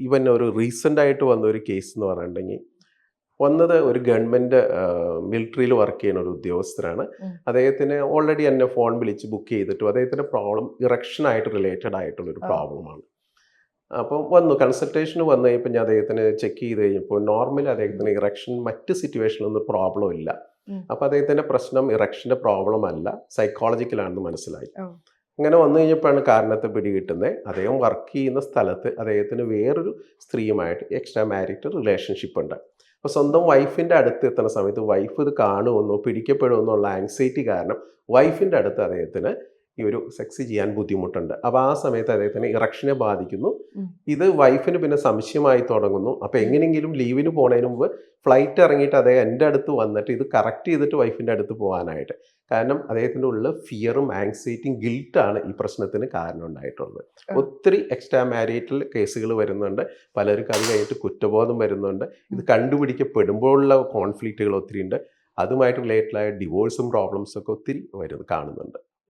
Even ഒരു recent ആയിട്ട് വന്ന ഒരു കേസ് എന്ന് പറഞ്ഞിട്ടുണ്ടെങ്കിൽ വന്നത് ഒരു ഗവൺമെൻറ് മിലിറ്ററിയിൽ വർക്ക് ചെയ്യുന്ന ഒരു ഉദ്യോഗസ്ഥരാണ്. അദ്ദേഹത്തിന് ഓൾറെഡി എന്നെ ഫോൺ വിളിച്ച് ബുക്ക് ചെയ്തിട്ടു. അദ്ദേഹത്തിൻ്റെ പ്രോബ്ലം ഇറക്ഷനായിട്ട് റിലേറ്റഡ് ആയിട്ടുള്ളൊരു പ്രോബ്ലമാണ്. അപ്പം വന്നു കൺസൾട്ടേഷന് വന്നു കഴിഞ്ഞപ്പോൾ ഞാൻ അദ്ദേഹത്തിന് ചെക്ക് ചെയ്ത് കഴിഞ്ഞപ്പോൾ നോർമലി അദ്ദേഹത്തിന് ഇറക്ഷൻ മറ്റ് സിറ്റുവേഷനിലൊന്നും പ്രോബ്ലം ഇല്ല. അപ്പോൾ അദ്ദേഹത്തിൻ്റെ പ്രശ്നം ഇറക്ഷൻ്റെ പ്രോബ്ലം അല്ല, സൈക്കോളജിക്കലാണെന്ന് മനസ്സിലായി. അങ്ങനെ വന്നു കഴിഞ്ഞപ്പോഴാണ് കാരണത്തെ പിടികിട്ടുന്നത്. അദ്ദേഹം വർക്ക് ചെയ്യുന്ന സ്ഥലത്ത് അദ്ദേഹത്തിന് വേറൊരു സ്ത്രീയുമായിട്ട് എക്സ്ട്രാ മാരിറ്റൽ റിലേഷൻഷിപ്പ് ഉണ്ട്. അപ്പോൾ സ്വന്തം വൈഫിൻ്റെ അടുത്ത് എത്തുന്ന സമയത്ത് വൈഫ് ഇത് കാണുമെന്നോ പിടിക്കപ്പെടുമെന്നോ ഉള്ള ആങ്സൈറ്റി കാരണം വൈഫിൻ്റെ അടുത്ത് അദ്ദേഹത്തിന് ഈ ഒരു സെക്സ് ചെയ്യാൻ ബുദ്ധിമുട്ടുണ്ട്. അപ്പോൾ ആ സമയത്ത് അദ്ദേഹത്തിന് ഇറക്ഷനെ ബാധിക്കുന്നു. ഇത് വൈഫിന് പിന്നെ സംശയമായി തുടങ്ങുന്നു. അപ്പോൾ എങ്ങനെയെങ്കിലും ലീവിന് പോകുന്നതിന് മുമ്പ് ഫ്ലൈറ്റ് ഇറങ്ങിയിട്ട് അദ്ദേഹം എൻ്റെ അടുത്ത് വന്നിട്ട് ഇത് കറക്റ്റ് ചെയ്തിട്ട് വൈഫിൻ്റെ അടുത്ത് പോകാനായിട്ട്. കാരണം അദ്ദേഹത്തിൻ്റെ ഉള്ളിൽ ഫിയറും ആങ്സൈറ്റിയും ഗിൽട്ടാണ് ഈ പ്രശ്നത്തിന് കാരണം ഉണ്ടായിട്ടുള്ളത്. ഒത്തിരി എക്സ്ട്രാ മാരിറ്റൽ കേസുകൾ വരുന്നുണ്ട്. പലർക്കും അത് കഴിഞ്ഞിട്ട് കുറ്റബോധം വരുന്നുണ്ട്. ഇത് കണ്ടുപിടിക്കപ്പെടുമ്പോഴുള്ള കോൺഫ്ലിക്റ്റുകൾ ഒത്തിരി ഉണ്ട്. അതുമായിട്ട് റിലേറ്റഡായ ഡിവോഴ്സും പ്രോബ്ലംസൊക്കെ ഒത്തിരി കാണുന്നുണ്ട്.